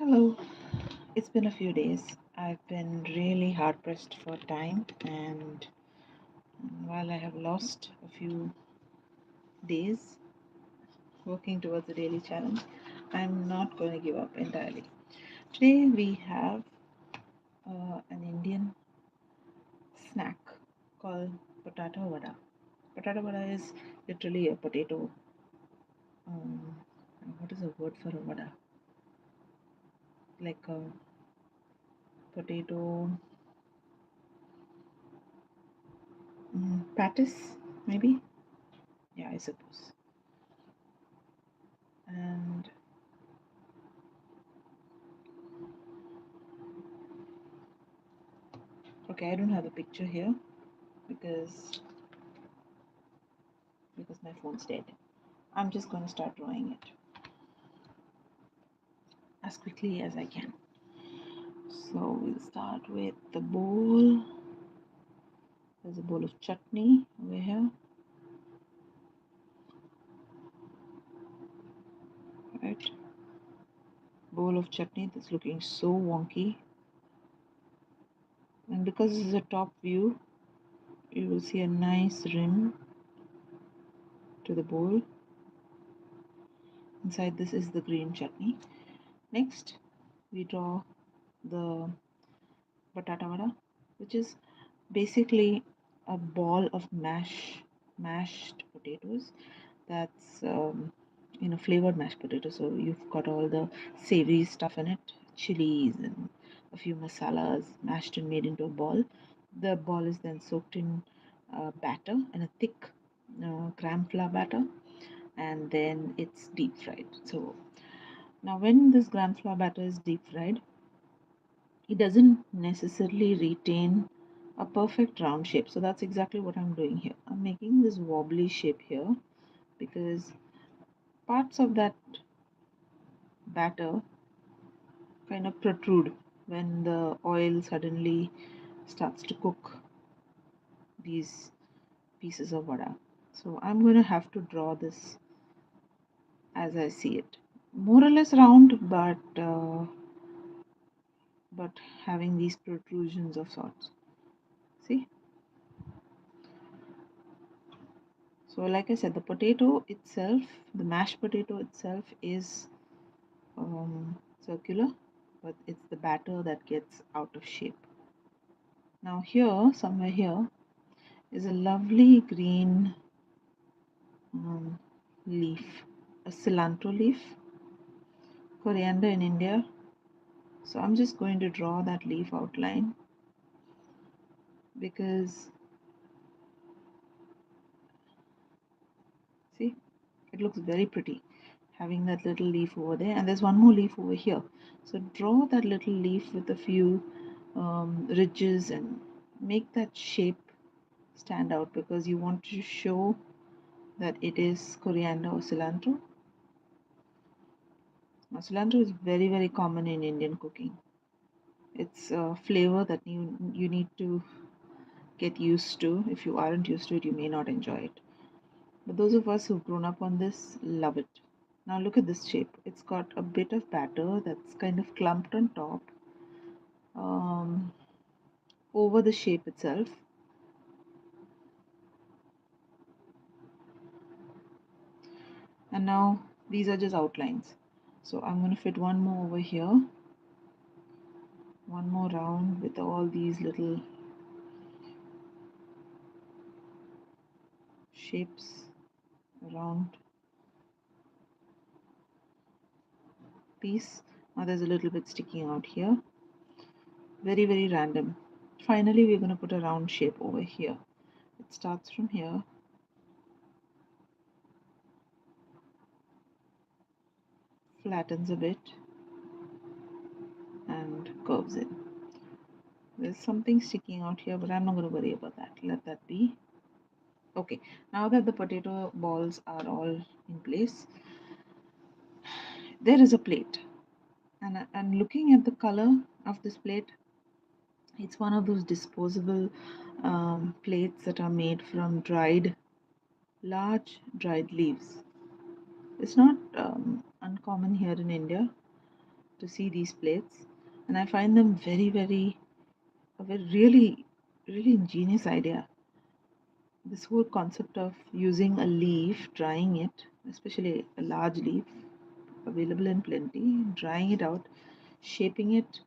Hello, it's been a few days. I've been really hard pressed for time, and while I have lost a few days working towards the daily challenge, I'm not going to give up entirely. Today we have an Indian snack called Batata Wada. Batata Wada is literally a potato. Um, what is the word for a vada? Like a potato patties, maybe? Yeah, I suppose. And okay, I don't have the picture here because my phone's dead. I'm just going to start drawing it as quickly as I can. So we'll start with the bowl. There's a bowl of chutney over here. Right. Bowl of chutney that's looking so wonky. And because this is a top view, you will see a nice rim to the bowl. Inside this is the green chutney. Next, we draw the batata wada, which is basically a ball of mashed potatoes. That's flavored mashed potato. So you've got all the savory stuff in it, chilies and a few masalas mashed and made into a ball. The ball is then soaked in batter, in a thick gram flour batter, and then it's deep fried. So now when this gram flour batter is deep fried, it doesn't necessarily retain a perfect round shape. So that's exactly what I'm doing here. I'm making this wobbly shape here because parts of that batter kind of protrude when the oil suddenly starts to cook these pieces of vada. So I'm going to have to draw this as I see it. More or less round, but having these protrusions of sorts. See? So like I said, the potato itself, the mashed potato itself is circular, but it's the batter that gets out of shape. Now here, somewhere here, is a lovely green leaf, a cilantro leaf, coriander in India. So I'm just going to draw that leaf outline because see, it looks very pretty having that little leaf over there, and there's one more leaf over here. So draw that little leaf with a few ridges and make that shape stand out because you want to show that it is coriander or cilantro. Now, cilantro is very, very common in Indian cooking. It's a flavor that you need to get used to. If you aren't used to it, you may not enjoy it. But those of us who've grown up on this love it. Now look at this shape. It's got a bit of batter that's kind of clumped on top um, over the shape itself. And now these are just outlines. So I'm going to fit one more over here. One more round with all these little shapes around piece. Now there's a little bit sticking out here. Very, very random. Finally, we're going to put a round shape over here. It starts from here, flattens a bit, and curves in. There's something sticking out here, but I'm not going to worry about that. Let that be. Okay, now that the potato balls are all in place, there is a plate. And looking at the color of this plate, it's one of those disposable plates that are made from large dried leaves. It's not uncommon here in India. to see these plates, and I find them really, really ingenious idea. This whole concept of using a leaf, drying it, especially a large leaf, available in plenty, drying it out, shaping it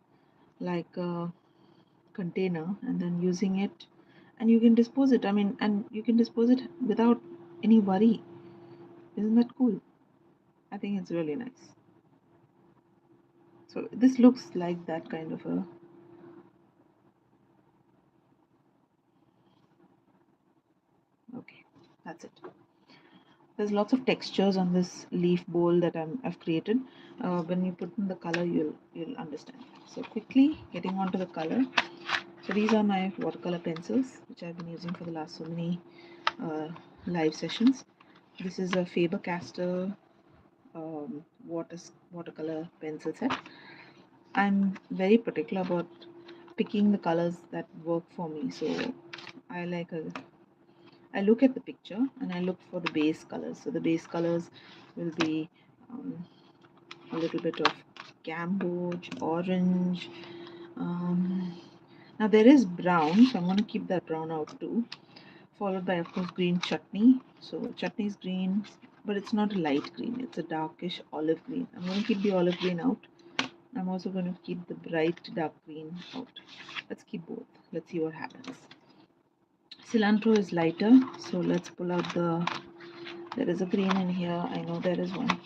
like a container, and then using it, and you can dispose it. I mean, and you can dispose it without any worry. Isn't that cool? I think it's really nice. So this looks like that kind of a, okay, that's it. There's lots of textures on this leaf bowl that I've created. When you put in the color, you'll understand. So quickly getting on to the color. So these are my watercolor pencils, which I've been using for the last so many live sessions. This is a Faber-Castell watercolor pencil set. I'm very particular about picking the colors that work for me. So I look at the picture and I look for the base colors. So the base colors will be a little bit of gamboge, orange. Now there is brown, so I'm going to keep that brown out too. Followed by, of course, green chutney. So chutney is green, but it's not a light green. It's a darkish olive green. I'm going to keep the olive green out. I'm also going to keep the bright dark green out. Let's keep both. Let's see what happens. Cilantro is lighter, so let's pull out there is a green in here. I know there is one.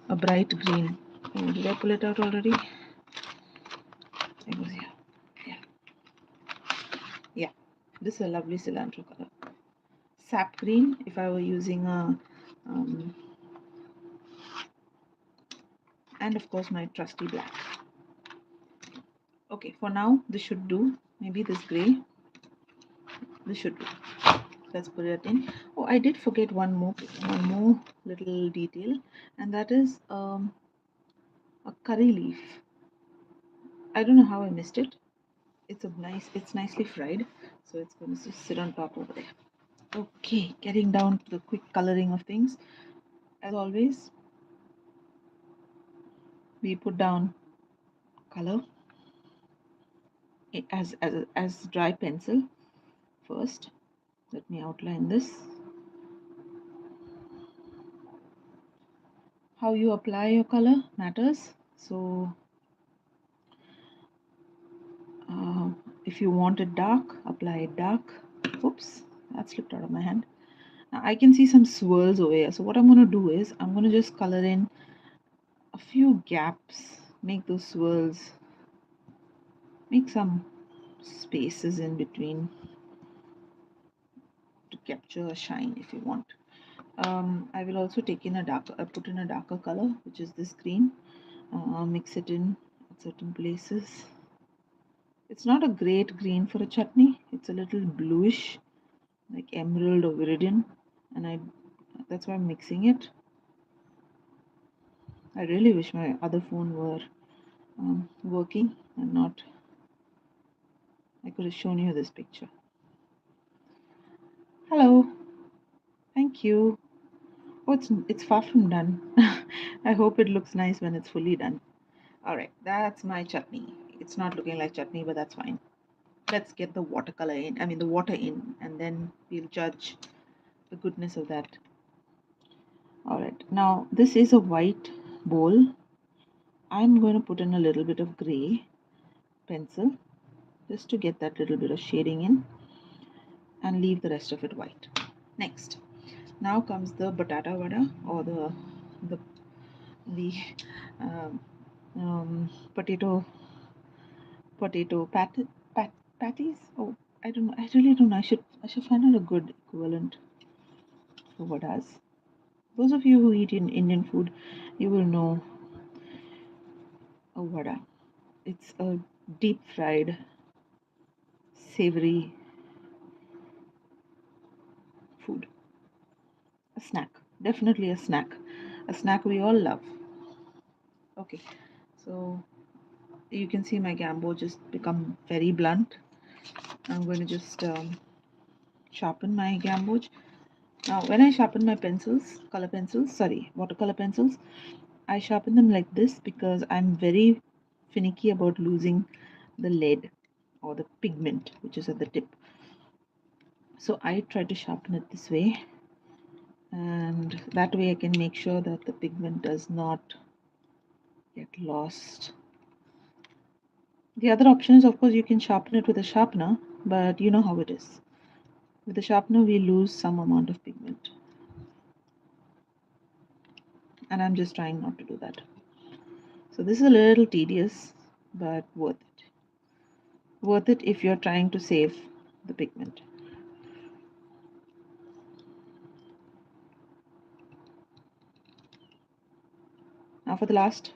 A bright green. Oh, did I pull it out already? It was here. Yeah. Yeah. This is a lovely cilantro color. Sap green, if I were using a and of course my trusty black. Okay, for now this should do. Maybe this gray. This should do. Let's put it in. Oh, I did forget one more little detail, and that is a curry leaf. I don't know how I missed it. It's nicely fried, so it's going to just sit on top over there. Okay, getting down to the quick coloring of things. As always, we put down color as dry pencil first. Let me outline this. How you apply your color matters. So if you want it dark, apply it dark. Oops, that slipped out of my hand. Now I can see some swirls over here. So what I'm going to do is I'm going to just color in a few gaps, make those swirls, make some spaces in between to capture a shine if you want. I will also take in put in a darker color, which is this green. Mix it in at certain places. It's not a great green for a chutney. It's a little bluish, like emerald or viridian, and that's why I'm mixing it. I really wish my other phone were working and not. I could have shown you this picture. Hello. Thank you. Oh, it's far from done. I hope it looks nice when it's fully done. All right, that's my chutney. It's not looking like chutney, but that's fine. Let's get the watercolor in. I mean the water in, and then we'll judge the goodness of that. All right. Now this is a white bowl. I'm going to put in a little bit of gray pencil just to get that little bit of shading in, and leave the rest of it white. Next, now comes the batata wada, or the um, potato patties. Oh, I don't know. I really don't know. I should find out a good equivalent for vadas. Those of you who eat in Indian food, you will know a vada. It's a deep fried, savory food. A snack. Definitely a snack. A snack we all love. Okay, so you can see my gambo just become very blunt. I'm going to just sharpen my gamboge. Now when I sharpen my pencils, watercolor pencils, I sharpen them like this because I'm very finicky about losing the lead or the pigment which is at the tip. So I try to sharpen it this way, and that way I can make sure that the pigment does not get lost. The other option is, of course, you can sharpen it with a sharpener, but you know how it is. With the sharpener, we lose some amount of pigment. And I'm just trying not to do that. So this is a little tedious, but worth it. Worth it if you're trying to save the pigment. Now for the last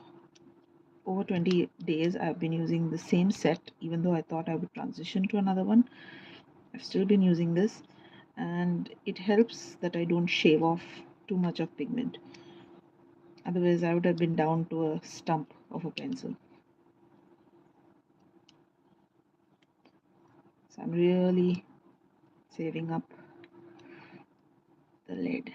over 20 days, I've been using the same set, even though I thought I would transition to another one. I've still been using this, and it helps that I don't shave off too much of pigment. Otherwise, I would have been down to a stump of a pencil. So I'm really saving up the lead.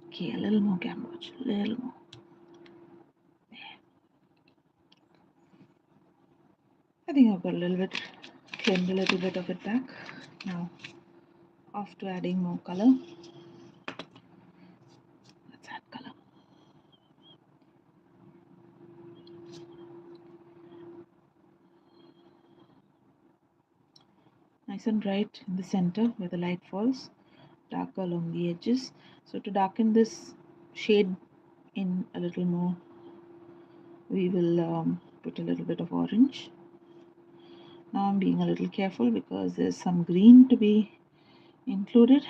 Okay, a little more Cambridge, a little more. There. I think I've got a little bit, trimmed a little bit of it back. Now, off to adding more color. Let's add color. Nice and bright in the center where the light falls, darker along the edges. So to darken this shade in a little more, we will put a little bit of orange. Now I'm being a little careful because there's some green to be included.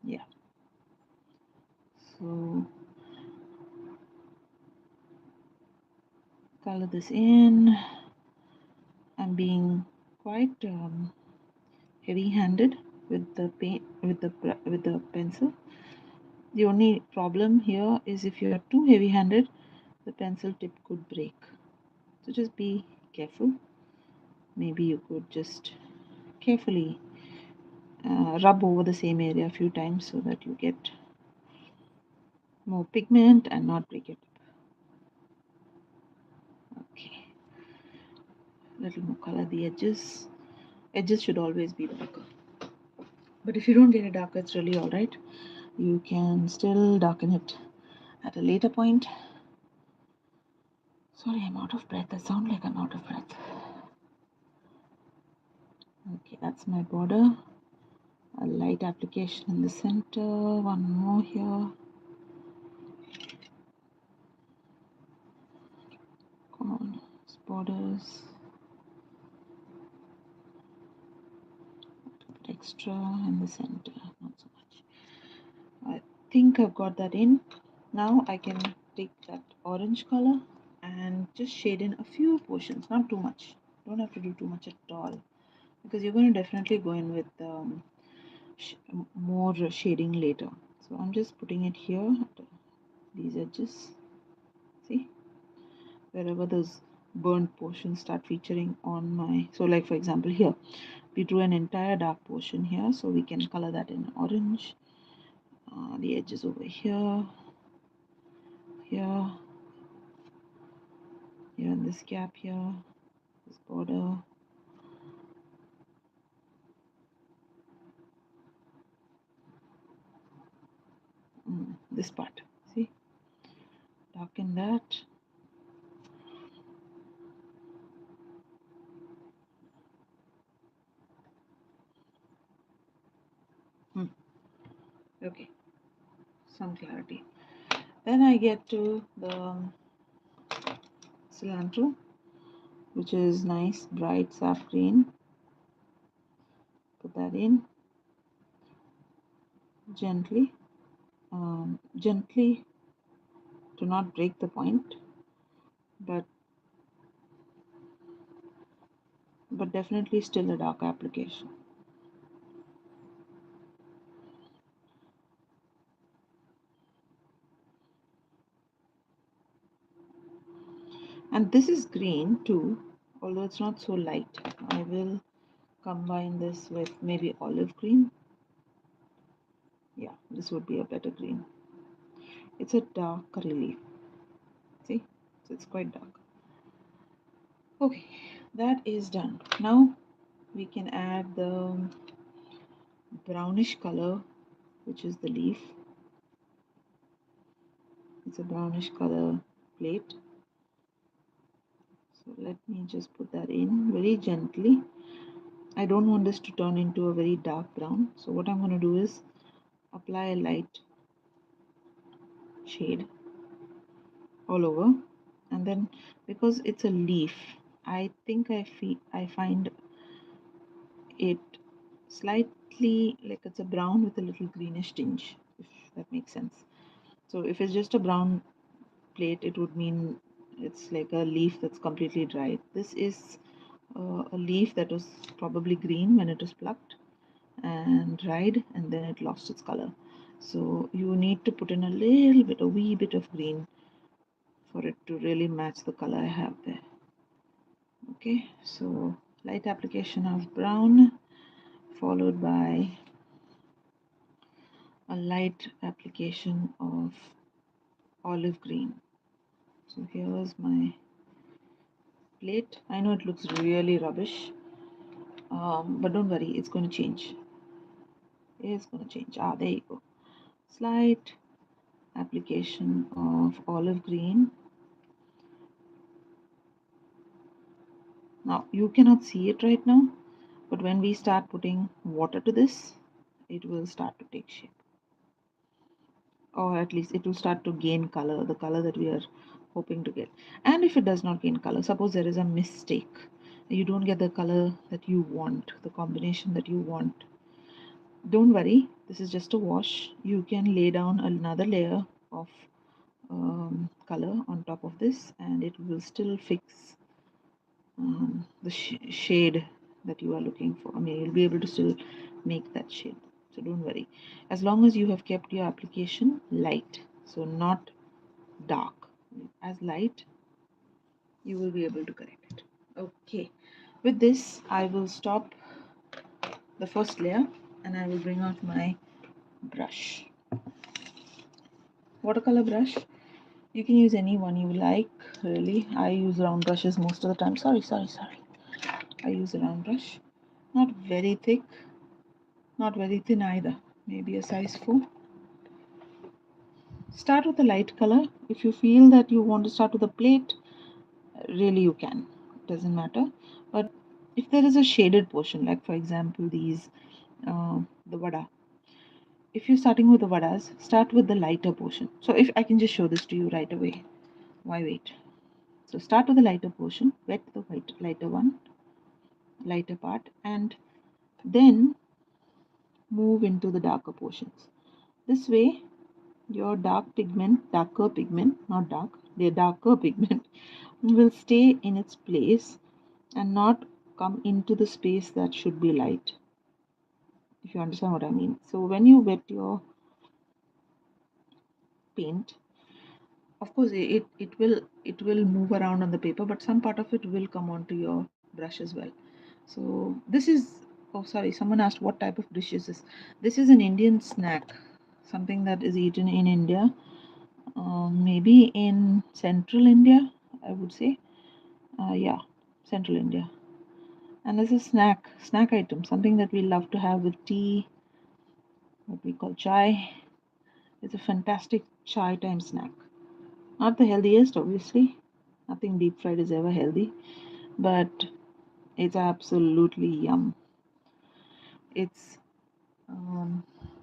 Yeah. So color this in. I'm being quite heavy-handed with the paint, with the pencil. The only problem here is if you are too heavy-handed, the pencil tip could break. So just be careful. Maybe you could just carefully rub over the same area a few times so that you get more pigment and not break it. Okay, a little more color the edges. Edges should always be darker. But if you don't get it darker, it's really alright. You can still darken it at a later point. Sorry, I'm out of breath. I sound like I'm out of breath. Okay, that's my border. A light application in the center. One more here. Come on, it's borders. A bit extra in the center, not so much. I think I've got that in. Now I can take that orange color and just shade in a few portions, not too much. Don't have to do too much at all, because you're going to definitely go in with more shading later. So I'm just putting it here at these edges. See, wherever those burnt portions start featuring on my, so like for example here, we drew an entire dark portion here, so we can color that in orange. The edges over here, here, here in this gap here, this border. This part, see, darken that. Okay, some clarity. Then I get to the cilantro, which is nice bright sap green. Put that in gently, gently, to not break the point, but definitely still a dark application. And this is green too, although it's not so light. I will combine this with maybe olive green. Yeah, this would be a better green. It's a dark relief. See, so it's quite dark. Okay, that is done. Now we can add the brownish color, which is the leaf. It's a brownish color plate. So let me just put that in very gently. I don't want this to turn into a very dark brown. So what I'm going to do is apply a light shade all over, and then because it's a leaf, I think I find it slightly like it's a brown with a little greenish tinge, if that makes sense. So if it's just a brown plate, it would mean it's like a leaf that's completely dried. This is a leaf that was probably green when it was plucked and dried, and then it lost its color. So you need to put in a wee bit of green for it to really match the color I have there. Okay, so light application of brown followed by a light application of olive green. So here's my plate. I know it looks really rubbish, but don't worry, it's going to change. It's going to change. There you go. Slight application of olive green. Now you cannot see it right now, but when we start putting water to this, it will start to take shape, or at least it will start to gain color, the color that we are hoping to get. And if it does not gain color, suppose there is a mistake, you don't get the color that you want, the combination that you want, don't worry, this is just a wash. You can lay down another layer of color on top of this, and it will still fix the shade that you are looking for. I mean, you'll be able to still make that shade, so don't worry, as long as you have kept your application light, so not dark, as light, you will be able to correct it. Okay, with this I will stop the first layer and I will bring out my brush, watercolor brush. You can use any one you like, really. I use round brushes most of the time. Sorry. I use a round brush. Not very thick, not very thin either. Maybe a size 4. Start with a light color. If you feel that you want to start with a plate, really you can. It doesn't matter. But if there is a shaded portion, like for example these, the vada. If you're starting with the vadas, start with the lighter portion. So if I can just show this to you right away. Why wait? So start with the lighter portion, wet the lighter part, and then move into the darker portions. This way, your darker pigment, not dark, the darker pigment will stay in its place and not come into the space that should be light. If you understand what I mean. So when you wet your paint, of course it will move around on the paper, but some part of it will come onto your brush as well. So this is, oh sorry, someone asked what type of dish is this. This is an Indian snack, something that is eaten in India, maybe in central India, I would say. Yeah, central India. And this is snack item, something that we love to have with tea, what we call chai. It's a fantastic chai time snack. Not the healthiest, obviously. Nothing deep fried is ever healthy, but it's absolutely yum. It's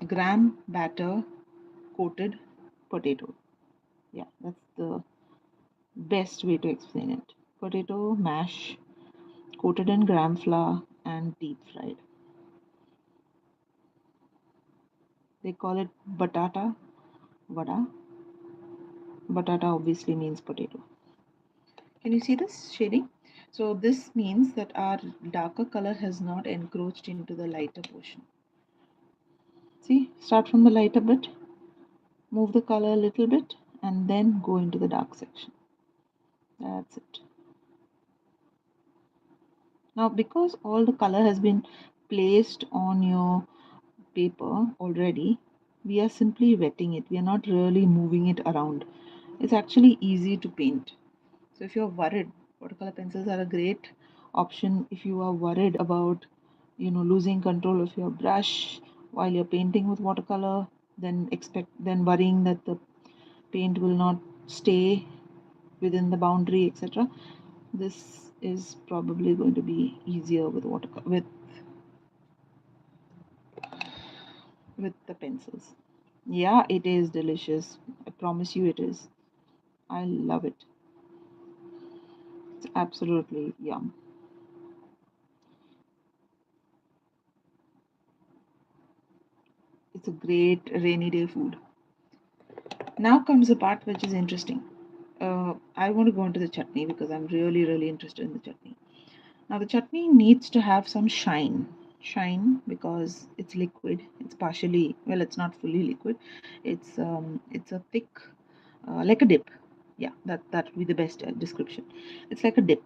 graham batter coated potato. Yeah, that's the best way to explain it. Potato mash coated in graham flour and deep fried. They call it Batata Wada. Batata obviously means potato. Can you see this shading? So this means that our darker color has not encroached into the lighter portion. See, start from the lighter bit, move the color a little bit, and then go into the dark section. That's it. Now, because all the color has been placed on your paper already, we are simply wetting it. We are not really moving it around. It's actually easy to paint. So if you're worried, watercolor pencils are a great option if you are worried about, losing control of your brush while you're painting with watercolor, then worrying that the paint will not stay within the boundary, etc. This is probably going to be easier with watercolor with the pencils. Yeah, it is delicious. I promise you it is. I love it. It's absolutely yum. It's a great rainy day food. Now comes the part which is interesting. I want to go into the chutney because I'm really, really interested in the chutney. Now, the chutney needs to have some shine. Shine because it's liquid. It's partially, well, it's not fully liquid. It's a thick, like a dip. Yeah, that would be the best description. It's like a dip,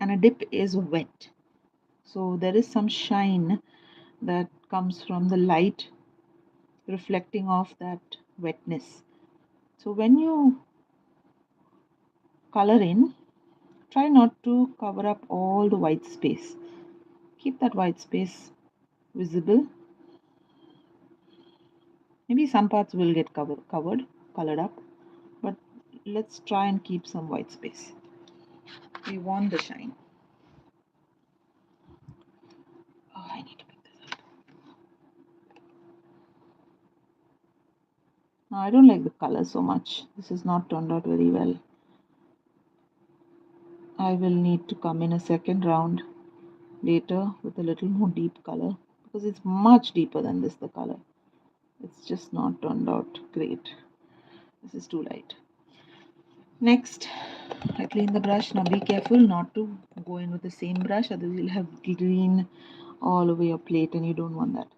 and a dip is wet. So there is some shine that comes from the light reflecting off that wetness. So when you color in, try not to cover up all the white space. Keep that white space visible. Maybe some parts will get colored up, but let's try and keep some white space. We want the shine. Oh, I need to pick this up. Now, I don't like the color so much. This is not turned out very well. I will need to come in a second round later with a little more deep color because it's much deeper than this, the color. It's just not turned out great. This is too light. Next, I clean the brush. Now be careful not to go in with the same brush, otherwise you'll have green all over your plate and you don't want that.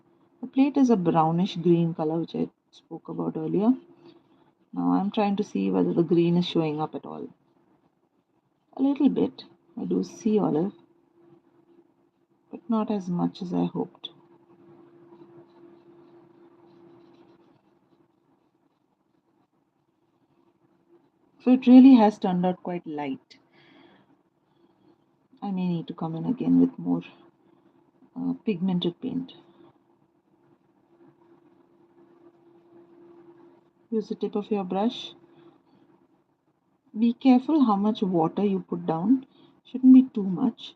The plate is a brownish green color which I spoke about earlier. Now I'm trying to see whether the green is showing up at all. A little bit. I do see olive, but not as much as I hoped. So it really has turned out quite light. I may need to come in again with more pigmented paint. Use the tip of your brush. Be careful how much water you put down. Shouldn't be too much.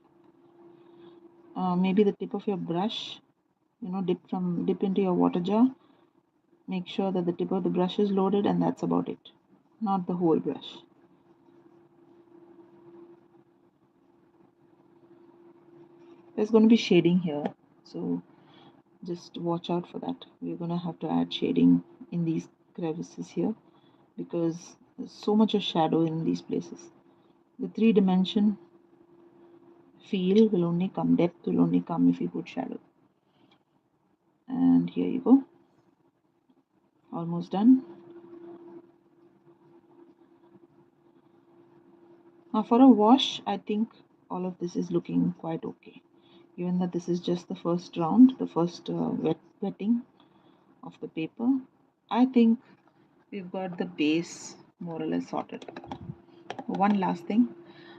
Maybe the tip of your brush, dip into your water jar. Make sure that the tip of the brush is loaded, and that's about it. Not the whole brush. There's going to be shading here, so just watch out for that. We're going to have to add shading in these crevices here because there's so much of shadow in these places. The three-dimension feel will only come, depth will only come if you put shadow. And here you go. Almost done. Now for a wash, I think all of this is looking quite okay. Given that this is just the first round, the first wetting of the paper, I think we've got the base more or less sorted. One last thing,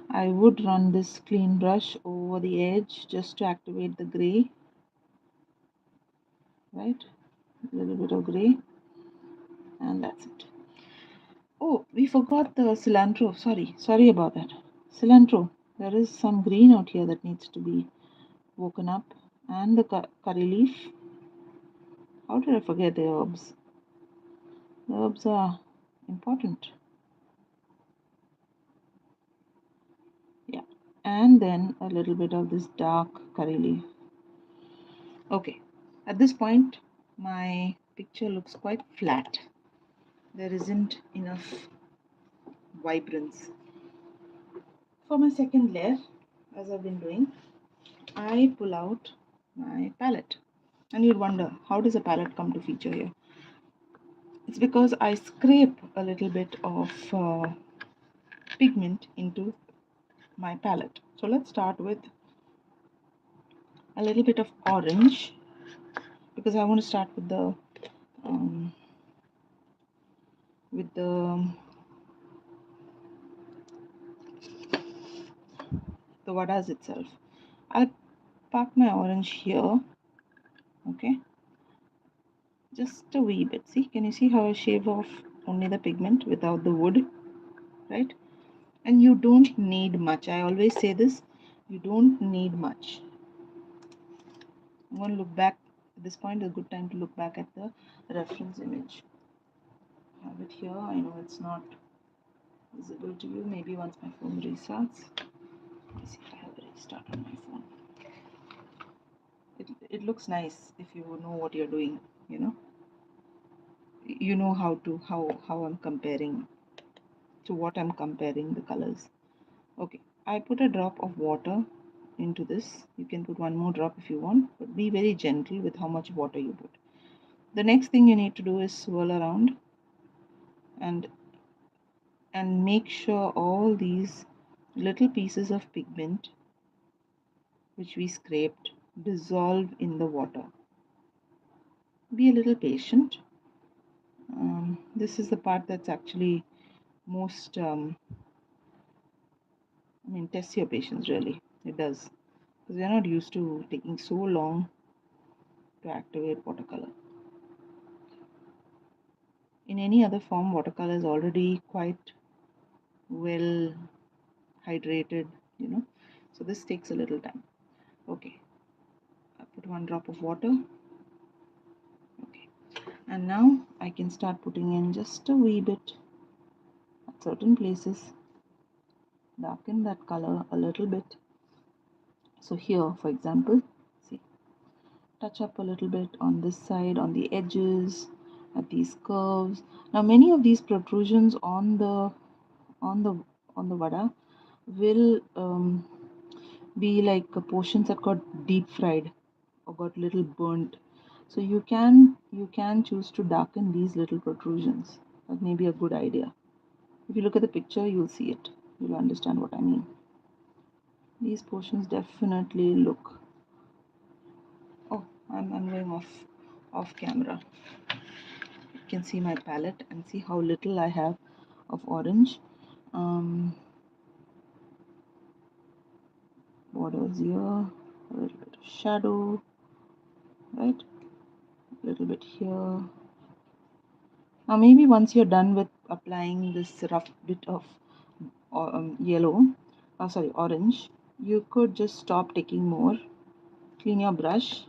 I would run this clean brush over the edge just to activate the gray, right? A little bit of gray, and that's it. Oh, we forgot the cilantro. Sorry about that. Cilantro. There is some green out here that needs to be woken up, and the curry leaf. How did I forget the herbs? The herbs are important. Yeah, and then a little bit of this dark curry leaf. Okay, at this point, my picture looks quite flat. There isn't enough vibrance. For my second layer, as I've been doing, I pull out my palette. And you'd wonder, how does a palette come to feature here? It's because I scrape a little bit of pigment into my palette. So let's start with a little bit of orange, because I want to start with um, the vadas itself. I'll pack my orange here. Okay, just a wee bit. See, can you see how I shave off only the pigment without the wood, right? And you don't need much. I always say this, you don't need much. I'm going to look back. At this point is a good time to look back at the reference image. I have it here. I know it's not visible to you. Maybe once my phone restarts. Let me see if I have a restart on my phone. It looks nice if you know what you're doing, you know. You know how I'm comparing, to what I'm comparing the colors. Okay, I put a drop of water into this. You can put one more drop if you want, but be very gentle with how much water you put. The next thing you need to do is swirl around and make sure all these little pieces of pigment which we scraped dissolve in the water. Be a little patient. This is the part that's actually most tests your patience, really. It does, because we're not used to taking so long to activate watercolor. In any other form, watercolor is already quite well hydrated, you know, so this takes a little time. Okay, I put one drop of water. Okay, and now I can start putting in just a wee bit at certain places, darken that color a little bit. So here, for example, see, touch up a little bit on this side, on the edges, at these curves. Now many of these protrusions on the on the vada will be like portions that got deep fried or got little burnt. So you can choose to darken these little protrusions. That may be a good idea. If you look at the picture, you'll see it. You'll understand what I mean. These portions definitely look. Oh, I'm going off camera. You can see my palette and see how little I have of orange. Borders here, a little bit of shadow, right? A little bit here. Now maybe once you're done with applying this rough bit of orange, you could just stop taking more. Clean your brush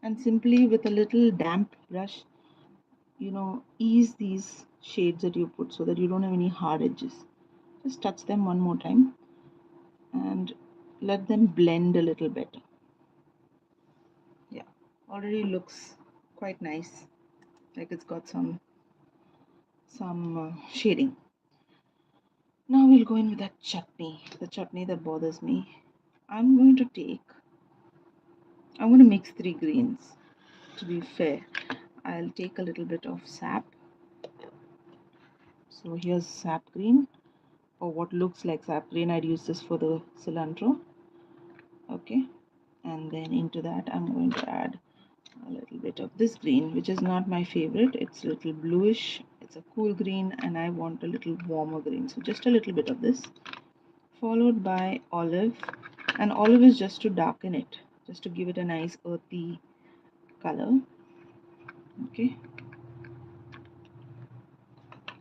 and simply with a little damp brush, ease these shades that you put so that you don't have any hard edges. Just touch them one more time and let them blend a little better. Yeah, already looks quite nice, like it's got some shading. Now we'll go in with that chutney, the chutney that bothers me. I'm going to mix three greens. To be fair, I'll take a little bit of sap. So here's sap green, or what looks like sap green. I'd use this for the cilantro. Okay, and then into that I'm going to add a little bit of this green, which is not my favorite. It's a little bluish. It's a cool green, and I want a little warmer green. So just a little bit of this, followed by olive. And olive is just to darken it, just to give it a nice earthy color. Okay,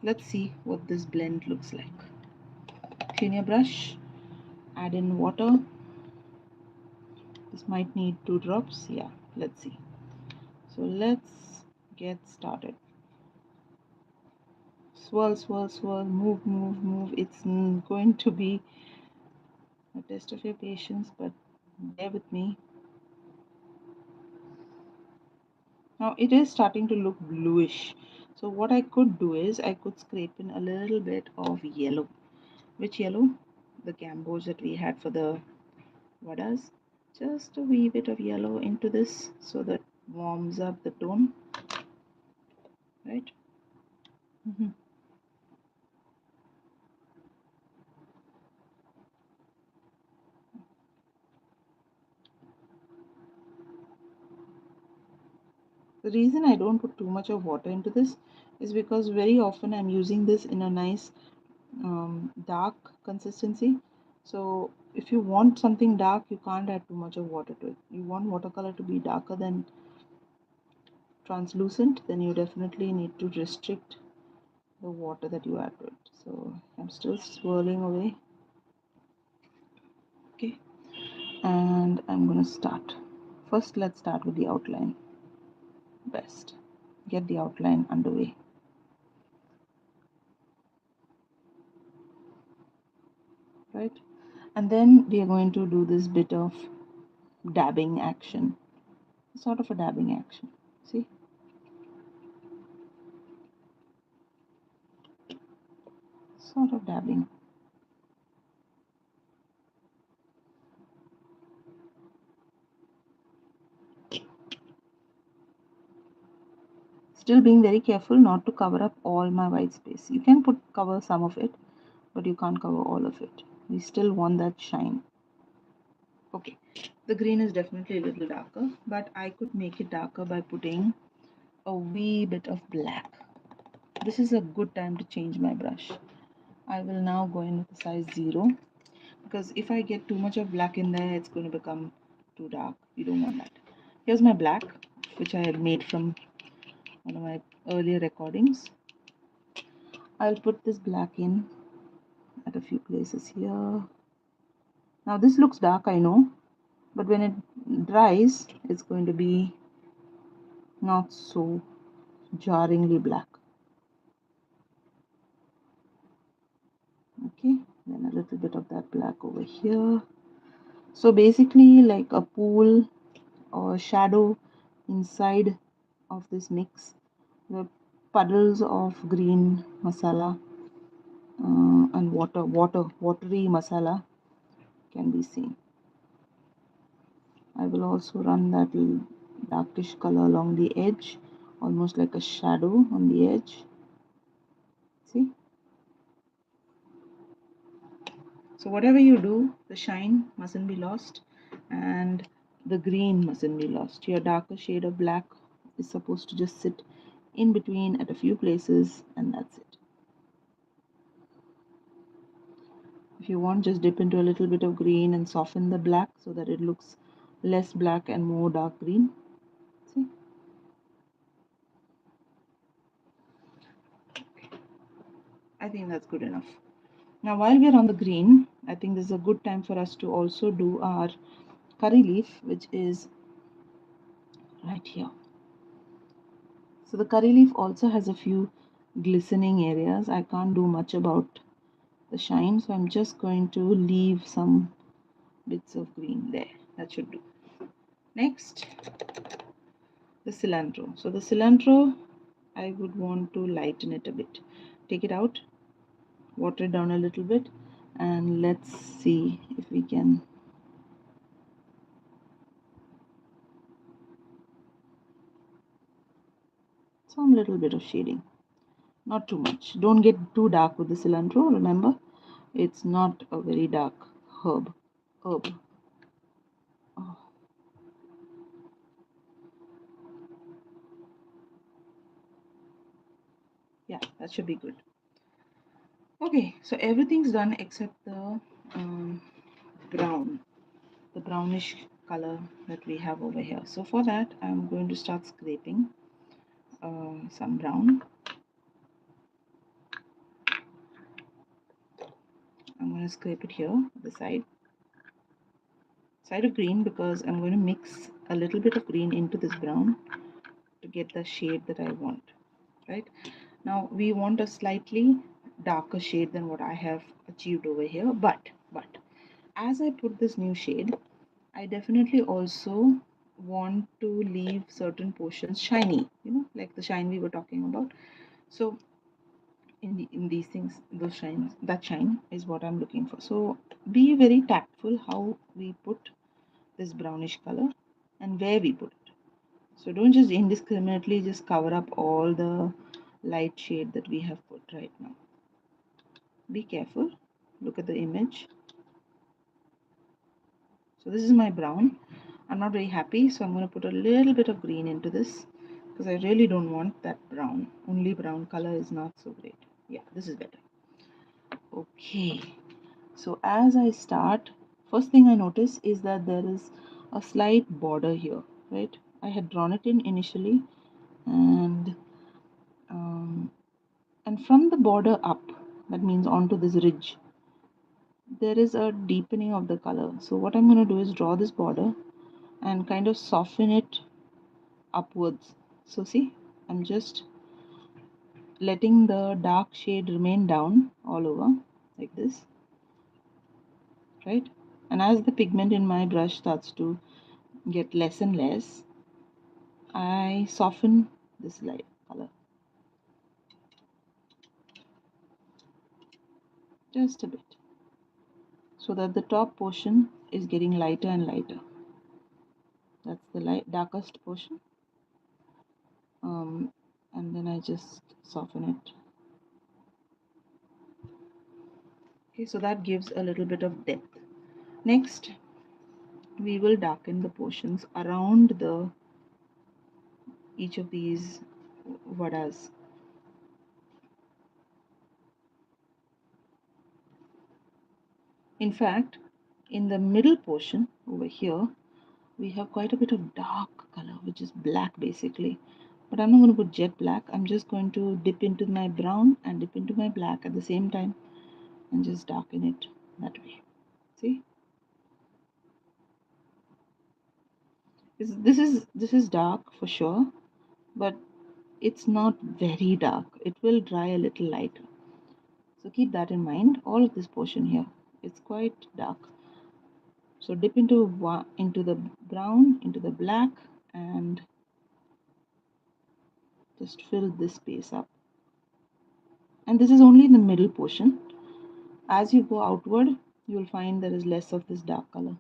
let's see what this blend looks like. Clean your brush, add in water. This might need 2 drops. Yeah, let's see. So let's get started. Swirl, swirl, swirl, move, move, move. It's going to be a test of your patience, but bear with me. Now it is starting to look bluish. So what I could do is I could scrape in a little bit of yellow. Which yellow? The gamboge that we had for the vadas. Just a wee bit of yellow into this so that warms up the tone. Right? The reason I don't put too much of water into this is because very often I'm using this in a nice dark consistency. So if you want something dark, you can't add too much of water to it. You want watercolor to be darker than translucent, then you definitely need to restrict the water that you add to it. So I'm still swirling away. Okay, and I'm gonna start. First, let's start with the outline. Best. Get the outline underway. Right? And then we are going to do this bit of dabbing action. Sort of a dabbing action. See? Sort of dabbing. Still being very careful not to cover up all my white space. You can cover some of it, but you can't cover all of it. We still want that shine. Okay, the green is definitely a little darker, but I could make it darker by putting a wee bit of black. This is a good time to change my brush. I will now go in with a size 0, because if I get too much of black in there, it's going to become too dark. You don't want that. Here's my black, which I had made from one of my earlier recordings. I'll put this black in at a few places here. Now this looks dark, I know, but when it dries, it's going to be not so jarringly black. Okay, then a little bit of that black over here. So basically like a pool or shadow inside of this mix. The puddles of green masala and watery masala can be seen. I will also run that darkish color along the edge, almost like a shadow on the edge. See? So whatever you do, the shine mustn't be lost and the green mustn't be lost. Your darker shade of black is supposed to just sit in between at a few places, and that's it. If you want, just dip into a little bit of green and soften the black so that it looks less black and more dark green. See? I think that's good enough. Now while we're on the green, I think this is a good time for us to also do our curry leaf, which is right here. So the curry leaf also has a few glistening areas. I can't do much about the shine, so I'm just going to leave some bits of green there. That should do. Next, the cilantro. So the cilantro, I would want to lighten it a bit. Take it out, water it down a little bit, and let's see if we can some little bit of shading, not too much. Don't get too dark with the cilantro. Remember, it's not a very dark herb. Oh. Yeah, that should be good. Okay, so everything's done except the brown, the brownish color that we have over here. So for that, I'm going to start scraping some brown. I'm going to scrape it here, the side of green, because I'm going to mix a little bit of green into this brown to get the shade that I want. Right now, we want a slightly darker shade than what I have achieved over here, but as I put this new shade, I definitely also want to leave certain portions shiny, like the shine we were talking about. So in these things, that shine is what I'm looking for. So be very tactful how we put this brownish color and where we put it. So don't just indiscriminately just cover up all the light shade that we have put right now. Be careful. Look at the image. So this is my brown. I'm not very happy, so I'm going to put a little bit of green into this because I really don't want that brown. Only brown color is not so great. Yeah, this is better. Okay, so as I start, first thing I notice is that there is a slight border here, right? I had drawn it in initially, and um, from the border up, that means onto this ridge, there is a deepening of the color. So what I'm going to do is draw this border and kind of soften it upwards. So see, I'm just letting the dark shade remain down all over like this, right? And as the pigment in my brush starts to get less and less, I soften this light color just a bit so that the top portion is getting lighter and lighter. That's the darkest portion. And then I just soften it. Okay, so that gives a little bit of depth. Next, we will darken the portions around the each of these vadas. In fact, in the middle portion over here, we have quite a bit of dark color, which is black basically. But I'm not going to put jet black. I'm just going to dip into my brown and dip into my black at the same time and just darken it that way. See? This is dark for sure, but it's not very dark. It will dry a little lighter. So keep that in mind. All of this portion here, it's quite dark. So dip into the brown, into the black, and just fill this space up. And this is only in the middle portion. As you go outward, you will find there is less of this dark color.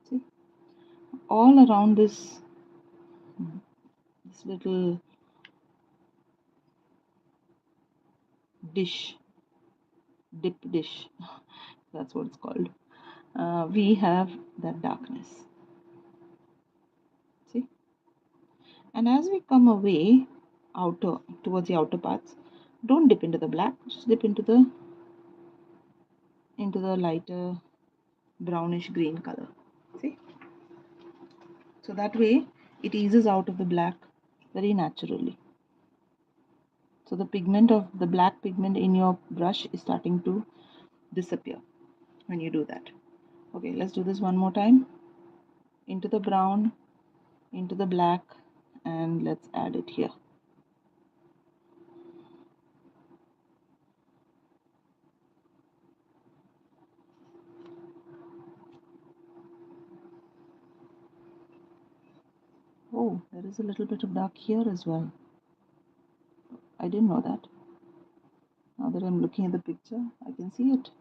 See, all around this little dish, dip dish, that's what it's called. We have that darkness. See, and as we come away outer towards the outer parts, don't dip into the black. Just dip into the lighter brownish green color. See, so that way it eases out of the black very naturally. So the pigment of the black pigment in your brush is starting to disappear when you do that. Okay, let's do this one more time. Into the brown, into the black, and let's add it here. Oh, there is a little bit of dark here as well. I didn't know that. Now that I'm looking at the picture, I can see it.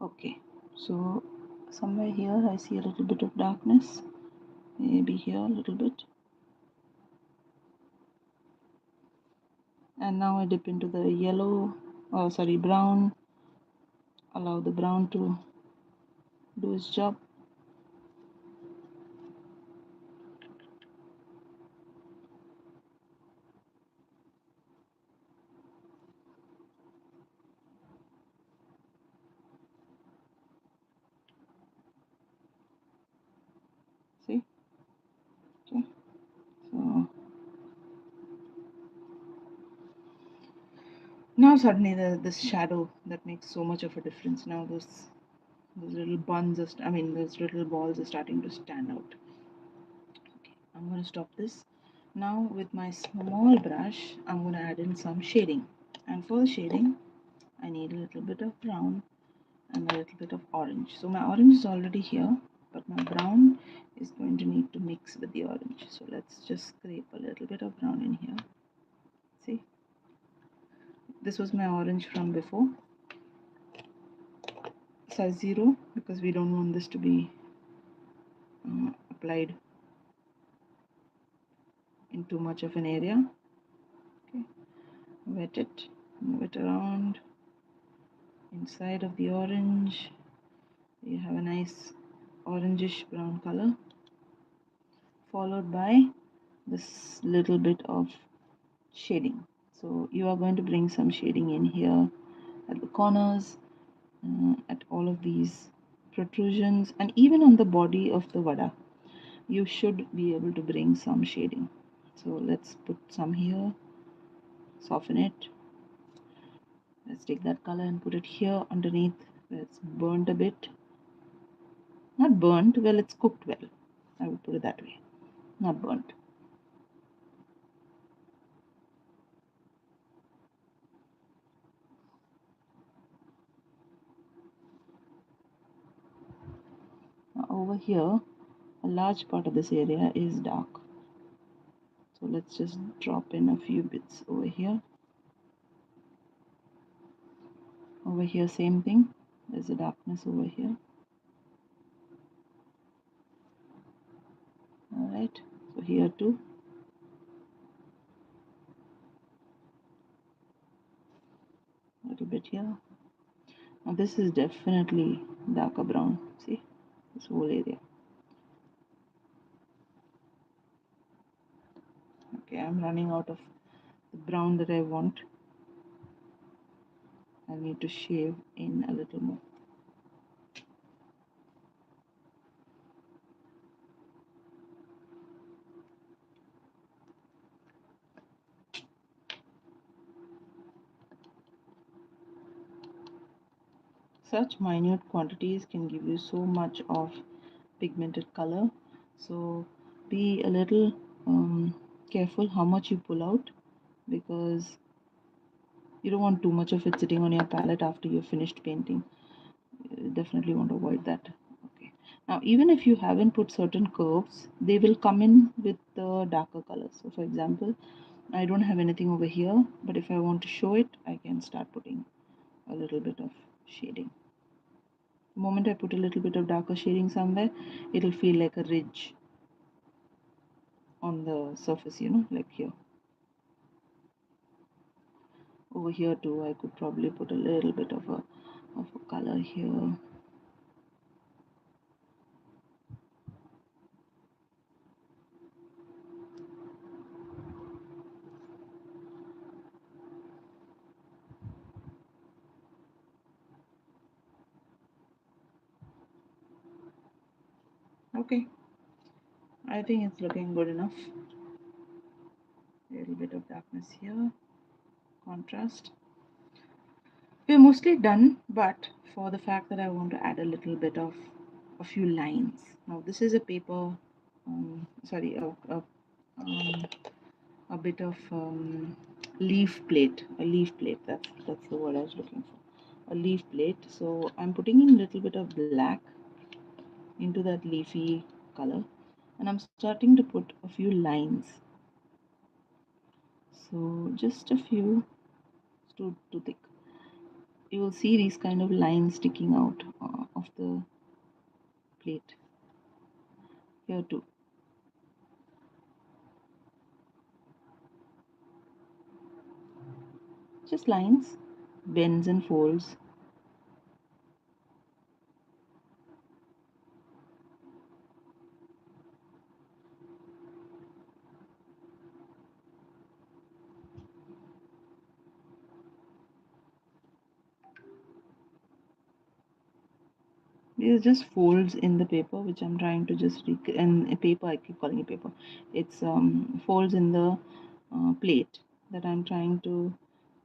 Okay, so somewhere here I see a little bit of darkness. Maybe here a little bit. And now I dip into the yellow, oh sorry, brown. Allow the brown to do its job. See? Okay. So now suddenly this shadow that makes so much of a difference. Now those little buns are, those little balls are starting to stand out. Okay, I'm going to stop this. Now with my small brush, I'm going to add in some shading. And for the shading, I need a little bit of brown and a little bit of orange. So my orange is already here. but my brown is going to need to mix with the orange. So let's just scrape a little bit of brown in here. See, this was my orange from before, size 0, because we don't want this to be applied in too much of an area. Okay, wet it, move it around inside of the orange. You have a nice orangish brown color, followed by this little bit of shading. So you are going to bring some shading in here at the corners, at all of these protrusions, and even on the body of the vada you should be able to bring some shading. So let's put some here, soften it. Let's take that color and put it here underneath where it's burnt a bit. Not burnt, well, it's cooked well, I would put it that way, not burnt. Now over here, a large part of this area is dark, so let's just drop in a few bits over here. Over here, same thing, there's a darkness over here. Alright, so here too. A little bit here. Now this is definitely darker brown, see, this whole area. Okay, I'm running out of the brown that I want. I need to shave in a little more. Such minute quantities can give you so much of pigmented color, so be a little careful how much you pull out, because you don't want too much of it sitting on your palette after you've finished painting. You definitely want to avoid that. Okay, now even if you haven't put certain curves, they will come in with the darker colors. So for example, I don't have anything over here, but if I want to show it, I can start putting a little bit of shading. The moment I put a little bit of darker shading somewhere, it'll feel like a ridge on the surface, you know, like here. Over here too, I could probably put a little bit of a color here. Okay, I think it's looking good enough. A little bit of darkness here, contrast. We're mostly done, but for the fact that I want to add a little bit of a few lines. Now this is a paper, sorry, um, a bit of leaf plate, a leaf plate, that's the word I was looking for, a leaf plate. So I'm putting in a little bit of black into that leafy color, and I'm starting to put a few lines. So just a few, it's too thick. You will see these kind of lines sticking out of the plate here too. Just lines, bends and folds. These are just folds in the paper which I'm trying to just and paper, I keep calling it paper. It's folds in the plate that I'm trying to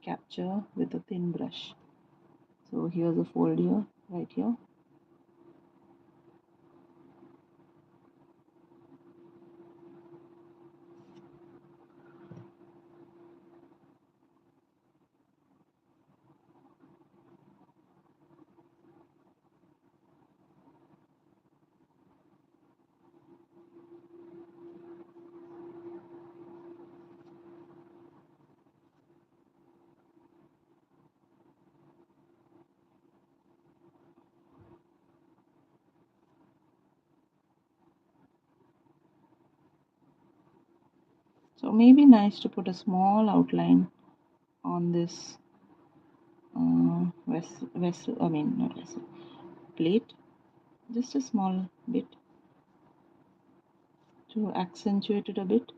capture with a thin brush. So here's a fold here, right here. So maybe nice to put a small outline on this vessel, I mean not vessel, plate, just a small bit to accentuate it a bit.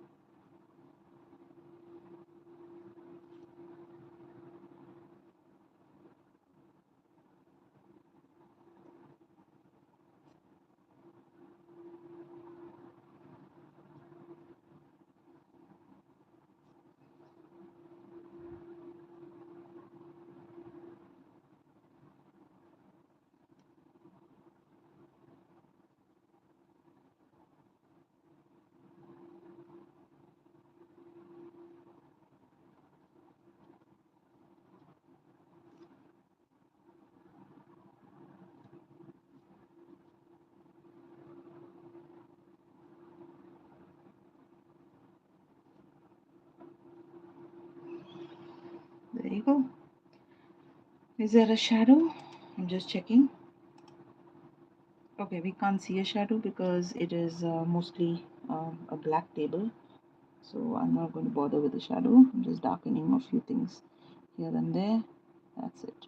There you go. Is there a shadow? I'm just checking. Okay, we can't see a shadow because it is mostly a black table. So I'm not going to bother with the shadow. I'm just darkening a few things here and there. That's it.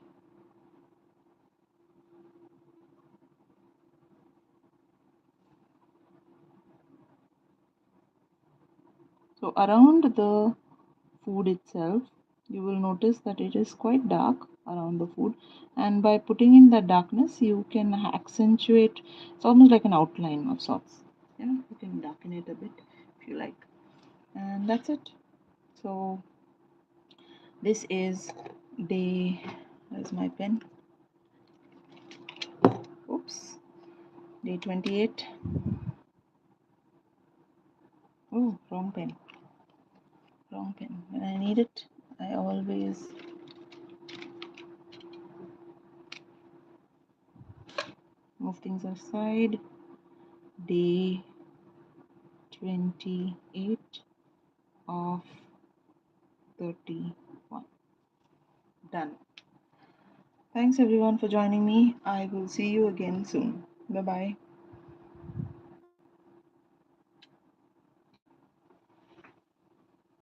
So around the food itself, you will notice that it is quite dark around the food, and by putting in that darkness you can accentuate. It's almost like an outline of sorts. Yeah, you can darken it a bit if you like, and that's it. So this is day, where's my pen, oops, day 28. Oh, wrong pen. When I need it, I always move things aside. Day 28 of 31. Done. Thanks everyone for joining me. I will see you again soon. Bye bye.